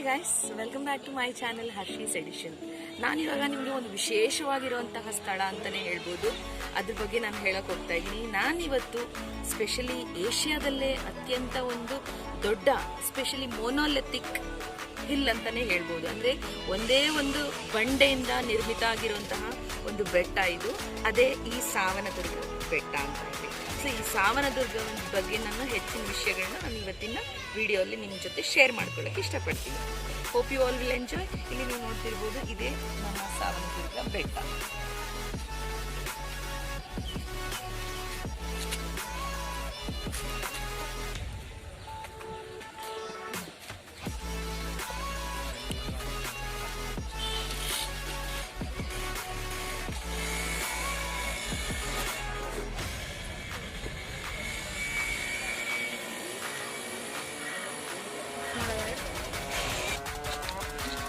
Guys, welcome back to my channel Harshi's edition. ನಾನಿವಾಗ ನಿಮಗೆ ಒಂದು ವಿಶೇಷವಾಗಿರುವಂತಹ ಸ್ಥಳ ಅಂತಲೇ ಹೇಳ್ಬೋದು. ಅದ್ರ ಬಗ್ಗೆ ನಾನು ಹೇಳಕ್ಕೆ ಹೋಗ್ತಾ ಇದ್ದೀನಿ. ನಾನಿವತ್ತು ಸ್ಪೆಷಲಿ ಏಷ್ಯಾದಲ್ಲೇ ಅತ್ಯಂತ ಒಂದು ದೊಡ್ಡ ಸ್ಪೆಷಲಿ ಮೊನೋಲಿಥಿಕ್ ಹಿಲ್ ಅಂತಲೇ ಹೇಳ್ಬೋದು. ಅಂದರೆ ಒಂದೇ ಒಂದು ಬಂಡೆಯಿಂದ ನಿರ್ಮಿತ ಆಗಿರುವಂತಹ ಒಂದು ಬೆಟ್ಟ ಇದು. ಅದೇ ಈ ಸಾವನದುರ್ಗ ಬೆಟ್ಟ ಅಂತ ಹೇಳಿ. ಸೊ ಈ ಸಾವನದುರ್ಗ ಬಗ್ಗೆ ನಾನು ಹೆಚ್ಚಿನ ವಿಷಯಗಳನ್ನ ನಾನು ಇವತ್ತಿನ ವಿಡಿಯೋಲ್ಲಿ ನಿಮ್ಮ ಜೊತೆ ಶೇರ್ ಮಾಡ್ಕೊಳ್ಳೋಕೆ ಇಷ್ಟಪಡ್ತೀನಿ. Hope you all will enjoy. ಇಲ್ಲಿ ನೀವು ನೋಡ್ತಿರ್ಬೋದು, ಇದೇ ನಮ್ಮ ಸಾವನದುರ್ಗ ಬೆಟ್ಟ.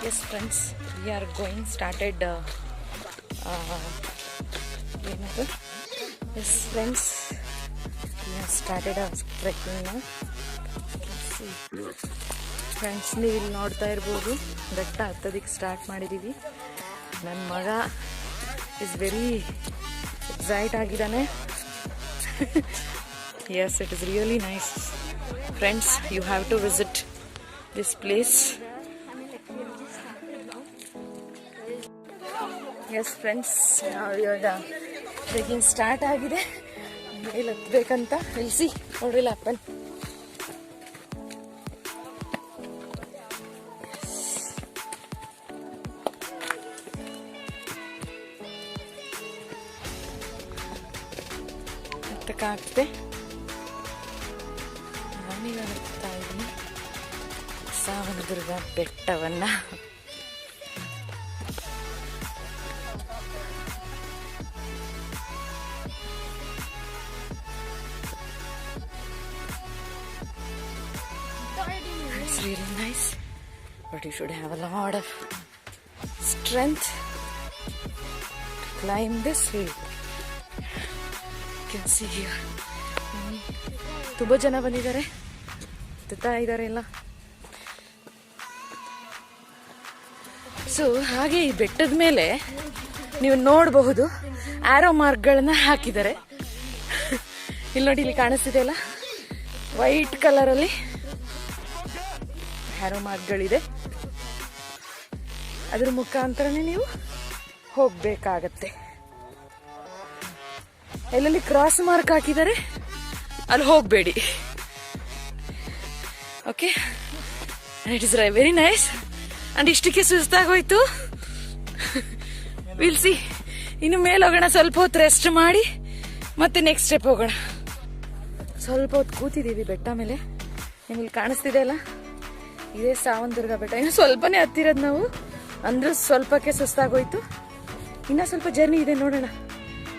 Yes friends, we are started yes friends, we have started our trekking now. Friends, ನೀವು ಇಲ್ಲಿ ನೋಡ್ತಾ ಇರ್ಬೋದು, ಬೆಟ್ಟ ಹತ್ತೋದಕ್ಕೆ ಸ್ಟಾರ್ಟ್ ಮಾಡಿದ್ದೀವಿ. ನನ್ನ ಮಗ ಇಸ್ ವೆರಿ ಎಕ್ಸೈಟ್ ಆಗಿದ್ದಾನೆ. Yes, it is really nice. Friends, you have to visit this place. S friends, ಇವಾಗ ಟ್ರೆಕಿಂಗ್ ಸ್ಟಾರ್ಟ್ ಆಗಿದೆ. ಮೇಲೆ ಹತ್ಬೇಕಂತ ನಿಲ್ಲಿಸಿ ನೋಡ್ರಿಲ್ಲ ಅಪ್ಪನ್. ಹತ್ತಕ್ಕಾಗ್ತದೆ. ನಾನೀಗ ಹತ್ತಾ ಇದ್ದೀನಿ Savandurga ಬೆಟ್ಟವನ್ನ. It's really nice, but you should have a lot of strength to climb this hill. You can see here. ತುಂಬಾ ಜನ ಬಂದಿದ್ದಾರೆ, ಹತ್ತುತ್ತಾ ಇದ್ದಾರೆ ಎಲ್ಲ. ಸೊ ಹಾಗೆ ಈ ಬೆಟ್ಟದ ಮೇಲೆ ನೀವು ನೋಡಬಹುದು ಆರೋ ಮಾರ್ಕ್ಗಳನ್ನ ಹಾಕಿದ್ದಾರೆ. ಇಲ್ಲಿ ನೋಡಿ, ಇಲ್ಲಿ ಕಾಣಿಸ್ತಿದೆ ಅಲ್ಲ, ವೈಟ್ ಕಲರಲ್ಲಿ ಆರೋ ಮಾರ್ಕ್ಗಳಿದೆ. ಅದ್ರ ಮುಖಾಂತರನೇ ನೀವು ಹೋಗ್ಬೇಕಾಗತ್ತೆ. ಎಲ್ಲೆಲ್ಲಿ ಕ್ರಾಸ್ ಮಾರ್ಕ್ ಹಾಕಿದ್ದಾರೆ ಅಲ್ಲಿ ಹೋಗಬೇಡಿ. Okay, it is very nice. And ಇಷ್ಟಕ್ಕೆ ಸುಸ್ತಾಗೋಯ್ತು. ವಿಲ್ ಸಿ, ಇನ್ನು ಮೇಲೆ ಹೋಗೋಣ. ಸ್ವಲ್ಪ ಹೊತ್ತು ರೆಸ್ಟ್ ಮಾಡಿ ಮತ್ತೆ ನೆಕ್ಸ್ಟ್ ಸ್ಟೆಪ್ ಹೋಗೋಣ. ಸ್ವಲ್ಪ ಹೊತ್ತು ಕೂತಿದ್ದೀವಿ ಬೆಟ್ಟ ಮೇಲೆ. ನಿಮಗೆ ಕಾಣಿಸ್ತಿದೆ ಅಲ್ಲ, ಇದೇ ಸಾವನದುರ್ಗ ಬೆಟ್ಟ. ಇನ್ನು ಸ್ವಲ್ಪನೇ ಹತ್ತಿರೋದು ನಾವು, ಅಂದ್ರೆ ಸ್ವಲ್ಪಕ್ಕೆ ಸುಸ್ತಾಗೋಯ್ತು. ಇನ್ನೂ ಸ್ವಲ್ಪ ಜರ್ನಿ ಇದೆ, ನೋಡೋಣ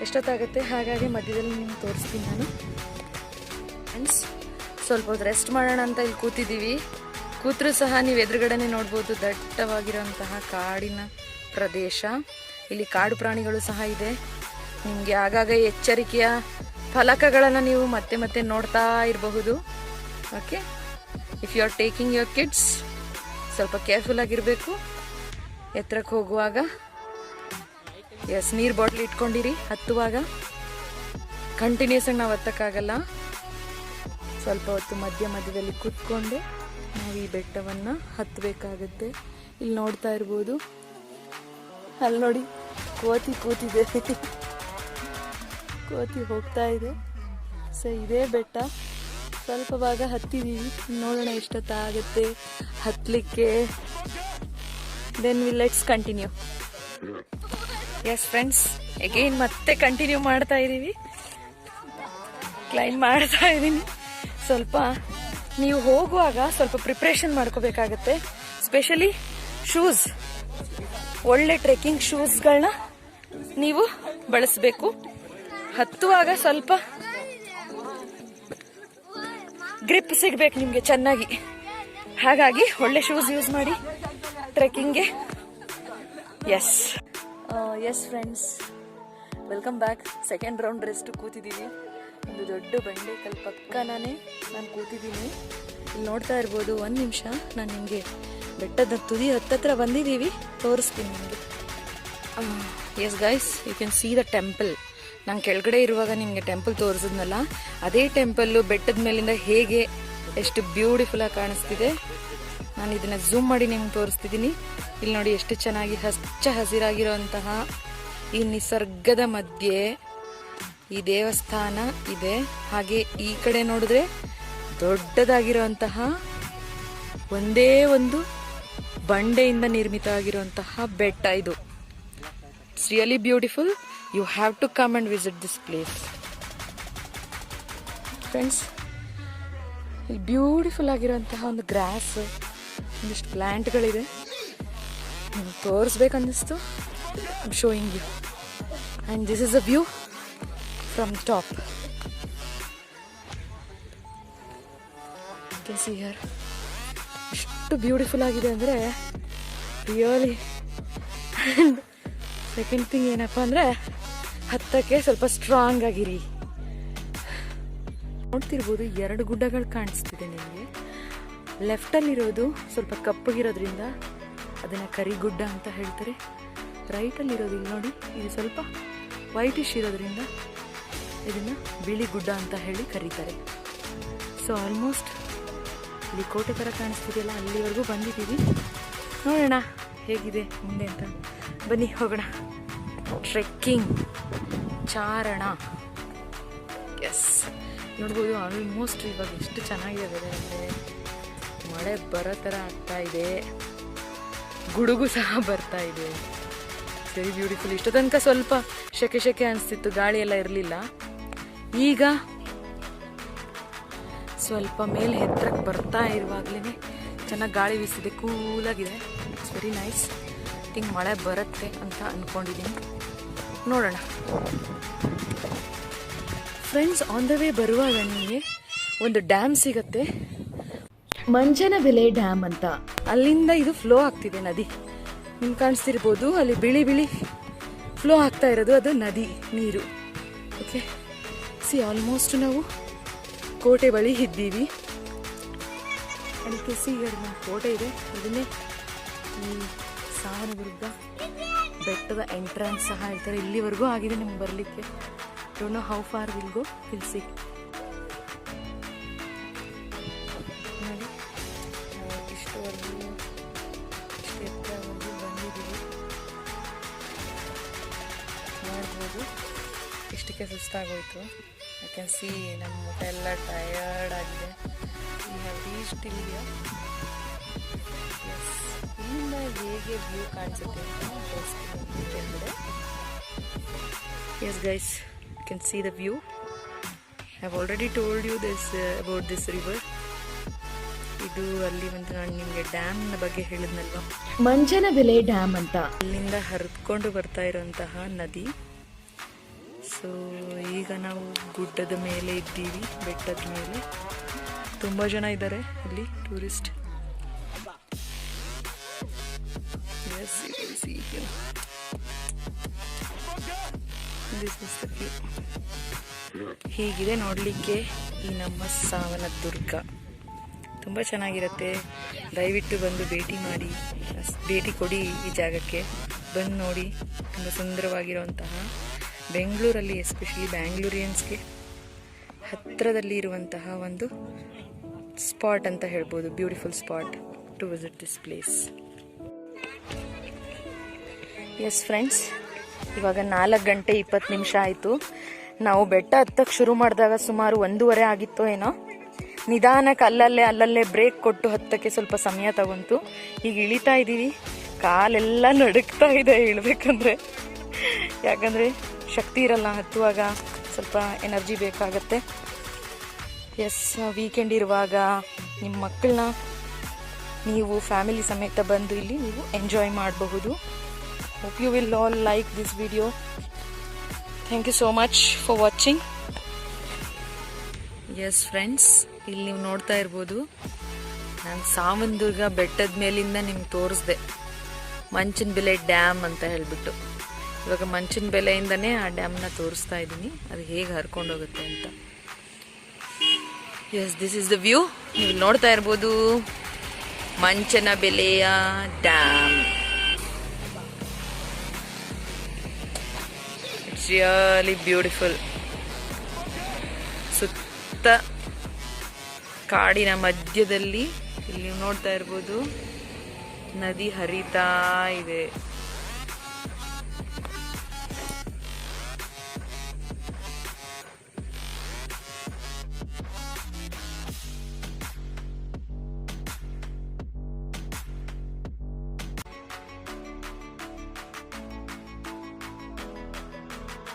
ಎಷ್ಟೊತ್ತಾಗುತ್ತೆ. ಹಾಗಾಗಿ ಮಧ್ಯದಲ್ಲಿ ನಿಮ್ಗೆ ತೋರಿಸ್ತೀನಿ ನಾನು. ಫ್ರೆಂಡ್ಸ್, ಸ್ವಲ್ಪ ಹೊತ್ತು ರೆಸ್ಟ್ ಮಾಡೋಣ ಅಂತ ಇಲ್ಲಿ ಕೂತಿದ್ದೀವಿ. ಕೂತ್ರು ಸಹ ನೀವು ಎದುರುಗಡೆನೆ ನೋಡ್ಬೋದು ದಟ್ಟವಾಗಿರುವಂತಹ ಕಾಡಿನ ಪ್ರದೇಶ. ಇಲ್ಲಿ ಕಾಡು ಪ್ರಾಣಿಗಳು ಸಹ ಇದೆ. ನಿಮಗೆ ಆಗಾಗ ಎಚ್ಚರಿಕೆಯ ಫಲಕಗಳನ್ನು ನೀವು ಮತ್ತೆ ಮತ್ತೆ ನೋಡ್ತಾ ಇರಬಹುದು. Okay, if you are taking your kids, ಸ್ವಲ್ಪ ಕೇರ್ಫುಲ್ ಆಗಿರಬೇಕು ಎತ್ತರಕ್ಕೆ ಹೋಗುವಾಗ. ಎಸ್, ನೀರು ಬಾಟ್ಲ್ ಇಟ್ಕೊಂಡಿರಿ. ಹತ್ತುವಾಗ ಕಂಟಿನ್ಯೂಸ್ ಆಗಿ ನಾವು ಹತ್ತಕ್ಕಾಗಲ್ಲ. ಸ್ವಲ್ಪ ಹೊತ್ತು ಮಧ್ಯದಲ್ಲಿ ಕೂತ್ಕೊಂಡು ನಾವು ಈ ಬೆಟ್ಟವನ್ನು ಹತ್ತಬೇಕಾಗತ್ತೆ. ಇಲ್ಲಿ ನೋಡ್ತಾ ಇರ್ಬೋದು, ಅಲ್ಲಿ ನೋಡಿ ಕೋತಿ ಕೂತಿದೆ. ಕೋತಿ ಹೋಗ್ತಾ ಇದೆ. ಸೊ ಇದೇ ಬೆಟ್ಟ. ಸ್ವಲ್ಪ ಭಾಗ ಹತ್ತಿದೀವಿ, ನೋಡೋಣ ಎಷ್ಟೊತ್ತಾಗುತ್ತೆ ಹತ್ತಲಿಕ್ಕೆ. Then let's continue. Yes friends, again ಮತ್ತೆ ಕಂಟಿನ್ಯೂ ಮಾಡ್ತಾ ಇದ್ದೀವಿ. ಕ್ಲೈಂಬ್ ಮಾಡ್ತಾ ಇದ್ದೀನಿ. ಸ್ವಲ್ಪ ನೀವು ಹೋಗುವಾಗ ಸ್ವಲ್ಪ ಪ್ರಿಪ್ರೇಷನ್ ಮಾಡ್ಕೋಬೇಕಾಗತ್ತೆ. ಸ್ಪೆಷಲಿ ಶೂಸ್, ಒಳ್ಳೆ ಟ್ರೆಕ್ಕಿಂಗ್ ಶೂಸ್ಗಳನ್ನ ನೀವು ಬಳಸಬೇಕು. ಹತ್ತುವಾಗ ಸ್ವಲ್ಪ ಗ್ರಿಪ್ ಸಿಗ್ಬೇಕು ನಿಮಗೆ ಚೆನ್ನಾಗಿ. ಹಾಗಾಗಿ ಒಳ್ಳೆ ಶೂಸ್ ಯೂಸ್ ಮಾಡಿ ಟ್ರೆಕ್ಕಿಂಗ್ಗೆ. Yes friends, welcome back. Second round rest ಕೂತಿದ್ದೀವಿ. ಒಂದು ದೊಡ್ಡ ಬಂಡೆಕಲ್ ಪಕ್ಕನೇ ನಾನು ಕೂತಿದ್ದೀನಿ. ಇಲ್ಲಿ ನೋಡ್ತಾ ಇರ್ಬೋದು. ಒಂದು ನಿಮಿಷ ನಾನು ನಿಮಗೆ ಬೆಟ್ಟದ ತುದಿ ಹತ್ತತ್ರ ಬಂದಿದ್ದೀವಿ, ತೋರಿಸ್ತೀನಿ ನಿಮಗೆ. Yes guys, you can see the temple. ನಾನು ಕೆಳಗಡೆ ಇರುವಾಗ ನಿಮಗೆ ಟೆಂಪಲ್ ತೋರಿಸಿದ್ನಲ್ಲ, ಅದೇ ಟೆಂಪಲ್ಲು ಬೆಟ್ಟದ ಮೇಲಿಂದ ಹೇಗೆ ಎಷ್ಟು ಬ್ಯೂಟಿಫುಲ್ ಆಗಿ ಕಾಣಿಸ್ತಿದೆ. ನಾನು ಇದನ್ನ ಝೂಮ್ ಮಾಡಿ ನಿಮ್ಗೆ ತೋರಿಸ್ತಿದ್ದೀನಿ. ಇಲ್ಲಿ ನೋಡಿ ಎಷ್ಟು ಚೆನ್ನಾಗಿ ಹಚ್ಚ ಹಸಿರಾಗಿರುವಂತಹ ಈ ನಿಸರ್ಗದ ಮಧ್ಯೆ ಈ ದೇವಸ್ಥಾನ ಇದೆ. ಹಾಗೆ ಈ ಕಡೆ ನೋಡಿದ್ರೆ ದೊಡ್ಡದಾಗಿರುವಂತಹ ಒಂದೇ ಒಂದು ಬಂಡೆಯಿಂದ ನಿರ್ಮಿತ ಆಗಿರುವಂತಹ ಬೆಟ್ಟ ಇದು. It's really beautiful. You have to come and visit this place friends. ಇಲ್ಲಿ ಬ್ಯೂಟಿಫುಲ್ ಆಗಿರುವಂತಹ ಒಂದು ಗ್ರಾಸ್, ಒಂದಿಷ್ಟು ಪ್ಲ್ಯಾಂಟ್ಗಳಿದೆ. ತೋರಿಸ್ಬೇಕನ್ನಿಸ್ತು. I am showing you. And this is a view from top. You can see here. ಎಷ್ಟು ಬ್ಯೂಟಿಫುಲ್ ಆಗಿದೆ ಅಂದರೆ ರಿಯಲಿ. ಆ್ಯಂಡ್ ಸೆಕೆಂಡ್ ಥಿಂಗ್ ಏನಪ್ಪ ಅಂದರೆ ಹತ್ತಕ್ಕೆ ಸ್ವಲ್ಪ ಸ್ಟ್ರಾಂಗ್ ಆಗಿರಿ. ನೋಡ್ತಿರ್ಬೋದು 2 ಗುಡ್ಡಗಳು ಕಾಣಿಸ್ತಿದೆ ನಿಮಗೆ. ಲೆಫ್ಟಲ್ಲಿರೋದು ಸ್ವಲ್ಪ ಕಪ್ಪಗಿರೋದ್ರಿಂದ ಅದನ್ನು ಕರಿಗುಡ್ಡ ಅಂತ ಹೇಳ್ತಾರೆ. ರೈಟಲ್ಲಿರೋದು ಇಲ್ಲಿ ನೋಡಿ, ಇದು ಸ್ವಲ್ಪ ವೈಟಿಶ್ ಇರೋದ್ರಿಂದ ಇದನ್ನು ಬಿಳಿ ಗುಡ್ಡ ಅಂತ ಹೇಳಿ ಕರೀತಾರೆ. ಸೊ ಆಲ್ಮೋಸ್ಟ್ ಇಲ್ಲಿ ಕೋಟೆ ಥರ ಕಾಣಿಸ್ತಿದೆಯಲ್ಲ, ಅಲ್ಲಿವರೆಗೂ ಬಂದಿದ್ದೀವಿ. ನೋಡೋಣ ಹೇಗಿದೆ ಮುಂದೆ ಅಂತ. ಬನ್ನಿ ಹೋಗೋಣ. ಟ್ರೆಕ್ಕಿಂಗ್, ಚಾರಣ. ಎಸ್, ನೋಡ್ಬೋದು ಆಲ್ಮೋಸ್ಟ್ ಇವಾಗ ಎಷ್ಟು ಚೆನ್ನಾಗಿದೆ ವೆದರ್ ಅಂದರೆ ಮಳೆ ಬರೋ ಥರ ಆಗ್ತಾ ಇದೆ. ಗುಡುಗು ಸಹ ಬರ್ತಾ ಇದೆ. Very beautiful. ಇಷ್ಟು ತನಕ ಸ್ವಲ್ಪ ಶೆಕೆ ಅನಿಸ್ತಿತ್ತು, ಗಾಳಿ ಎಲ್ಲ ಇರಲಿಲ್ಲ. ಈಗ ಸ್ವಲ್ಪ ಮೇಲೆ ಎತ್ತರಕ್ಕೆ ಬರ್ತಾ ಇರುವಾಗಲೇ ಚೆನ್ನಾಗಿ ಗಾಳಿ ಬೀಸಿದೆ, ಕೂಲಾಗಿದೆ. It's very nice. ಥಿಂಕ್ ಮಳೆ ಬರುತ್ತೆ ಅಂತ ಅಂದ್ಕೊಂಡಿದ್ದೀನಿ. ನೋಡೋಣ ಫ್ರೆಂಡ್ಸ್. ಆನ್ ದ ವೇ ಬರುವಾಗ ನಿಮಗೆ ಒಂದು ಡ್ಯಾಮ್ ಸಿಗತ್ತೆ, ಮಂಚನಬೆಲೆ ಡ್ಯಾಮ್ ಅಂತ. ಅಲ್ಲಿಂದ ಇದು ಫ್ಲೋ ಆಗ್ತಿದೆ ನದಿ. ನಿಮ್ಗೆ ಕಾಣಿಸ್ತಿರ್ಬೋದು, ಅಲ್ಲಿ ಬಿಳಿ ಬಿಳಿ ಫ್ಲೋ ಆಗ್ತಾ ಇರೋದು ಅದು ನದಿ ನೀರು. ಓಕೆ, ಸಿ ಆಲ್ಮೋಸ್ಟ್ ನಾವು ಕೋಟೆ ಬಳಿ ಇದ್ದೀವಿ. ಅದಕ್ಕೆ ಸಿ ನಮ್ಮ ಕೋಟೆ ಇದೆ. ಅದನ್ನೇ ಈ ಸಾವನದುರ್ಗ ಬೆಟ್ಟದ ಎಂಟ್ರೆನ್ಸ್ ಸಹ ಹೇಳ್ತಾರೆ. ಇಲ್ಲಿವರೆಗೂ ಆಗಿದೆ ನಿಮ್ಗೆ ಬರಲಿಕ್ಕೆ. Don't know how far will go, will see. ನೋಡಿ, ಇಷ್ಟವರೆಗೂ ಬಂದಿದ್ದೀವಿ. ನೋಡ್ಬೋದು ಇಷ್ಟಕ್ಕೆ ಸುಸ್ತಾಗೋಯ್ತು. ಐ ಕ್ಯಾನ್ ಸಿ ನಮ್ಮ ಮುಖ ಎಲ್ಲ ಟಯರ್ಡ್ ಆಗಿದೆ. ವಿ ಹ್ಯಾವ್ ರೀಚ್ಡ್ ಇಲ್ಲಿಯ. ಎಸ್, ಇಲ್ಲಿಂದ ಹೇಗೆ ವ್ಯೂ ಕಾಣಿಸುತ್ತೆ ಅಂತ ತೋರಿಸ್ತೀನಿ ಕೆಳಗಡೆ. Yes guys, you can see the view. I have already told you this about this river. ಇದು ಅಲ್ಲಿ ಒಂದು ನಾನು ನಿಮಗೆ ಡ್ಯಾಮ್ನ ಬಗ್ಗೆ ಹೇಳಿದ್ನಲ್ವ, ಮಂಚನಬೆಲೆ ಡ್ಯಾಮ್ ಅಂತ. ಅಲ್ಲಿಂದ ಹರಿದುಕೊಂಡು ಬರ್ತಾ ಇರುವಂತಹ ನದಿ. ಸೊ ಈಗ ನಾವು ಗುಡ್ಡದ ಮೇಲೆ ಇದ್ದೀವಿ, ಬೆಟ್ಟದ ಮೇಲೆ. ತುಂಬ ಜನ ಇದ್ದಾರೆ ಇಲ್ಲಿ, tourist. Yes, you can see here. This is the view. ಹೀಗಿದೆ ನೋಡಲಿಕ್ಕೆ ಈ ನಮ್ಮ ಸಾವನದುರ್ಗ. ತುಂಬ ಚೆನ್ನಾಗಿರುತ್ತೆ. ದಯವಿಟ್ಟು ಬಂದು ಭೇಟಿ ಕೊಡಿ ಈ ಜಾಗಕ್ಕೆ. ಬಂದು ನೋಡಿ. ತುಂಬ ಸುಂದರವಾಗಿರುವಂತಹ, ಬೆಂಗಳೂರಲ್ಲಿ ಎಸ್ಪೆಷಲಿ ಬ್ಯಾಂಗ್ಳೂರಿಯನ್ಸ್ಗೆ ಹತ್ತಿರದಲ್ಲಿ ಇರುವಂತಹ ಒಂದು ಸ್ಪಾಟ್ ಅಂತ ಹೇಳ್ಬೋದು. Beautiful spot to visit this place. Yes friends, ಇವಾಗ 4:20 ಆಯಿತು. ನಾವು ಬೆಟ್ಟ ಹತ್ತಕ್ಕೆ ಶುರು ಮಾಡಿದಾಗ ಸುಮಾರು 1:30 ಆಗಿತ್ತೋ ಏನೋ. ನಿಧಾನಕ್ಕೆ ಅಲ್ಲಲ್ಲೇ ಬ್ರೇಕ್ ಕೊಟ್ಟು ಹತ್ತಕ್ಕೆ ಸ್ವಲ್ಪ ಸಮಯ ತಗೊಂತು. ಈಗ ಇಳಿತಾ ಇದ್ದೀವಿ. ಕಾಲೆಲ್ಲ ನಡುಕ್ತಾ ಇದೆ ಇಳಬೇಕಂದ್ರೆ. ಯಾಕಂದರೆ ಶಕ್ತಿ ಇರಲ್ಲ ಹತ್ತುವಾಗ, ಸ್ವಲ್ಪ ಎನರ್ಜಿ ಬೇಕಾಗತ್ತೆ. ಎಸ್, ವೀಕೆಂಡ್ ಇರುವಾಗ ನಿಮ್ಮ ಮಕ್ಕಳನ್ನ ನೀವು ಫ್ಯಾಮಿಲಿ ಸಮೇತ ಬಂದು ಇಲ್ಲಿ ನೀವು ಎಂಜಾಯ್ ಮಾಡಬಹುದು. Hope you will all like this video. Thank you so much for watching. Yes friends, ಇಲ್ಲಿ ನೀವು ನೋಡ್ತಾ ಇರ್ಬೋದು, ನಾನು ಸಾವನದುರ್ಗ ಬೆಟ್ಟದ ಮೇಲಿಂದ ನಿಮ್ಗೆ ತೋರಿಸ್ದೆ ಮಂಚನಬೆಲೆ ಡ್ಯಾಮ್ ಅಂತ ಹೇಳ್ಬಿಟ್ಟು. ಇವಾಗ ಮಂಚನಬೆಲೆಯಿಂದನೇ ಆ ಡ್ಯಾಮ್ನ ತೋರಿಸ್ತಾ ಇದ್ದೀನಿ, ಅದು ಹೇಗೆ ಹರ್ಕೊಂಡು ಹೋಗುತ್ತೆ ಅಂತ. Yes, this is the view. ನೀವು ನೋಡ್ತಾ ಇರ್ಬೋದು ಮಂಚನಬೆಲೆಯ ಡ್ಯಾಮ್. It's really beautiful. ಸುತ್ತ ಕಾಡಿನ ಮಧ್ಯದಲ್ಲಿ ಇಲ್ಲಿ ನೀವು ನೋಡ್ತಾ ಇರ್ಬೋದು ನದಿ ಹರಿತಾ ಇದೆ.